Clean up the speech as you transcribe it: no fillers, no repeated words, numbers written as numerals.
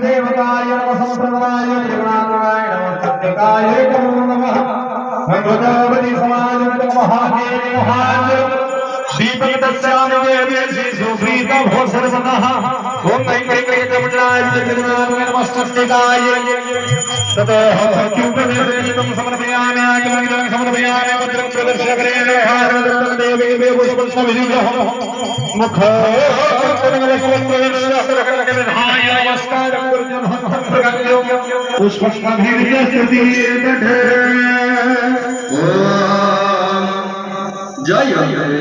देवताय नमः संप्रदाय जगन्नाथाय नमः सत्यकाय नमो नमः भगवती समाज महादेव महादेव दीपक दस्यामि देवी सुप्रीता भो सर्वतः ओम ऐकैकैकमण्डलाय जगन्नाथाय नमः सत्यकाय ततः दीपं समर्पयामि आगमनं समर्पयामि भद्रं प्रदर्शकरेण देवी पुष्पविधिः मुख जय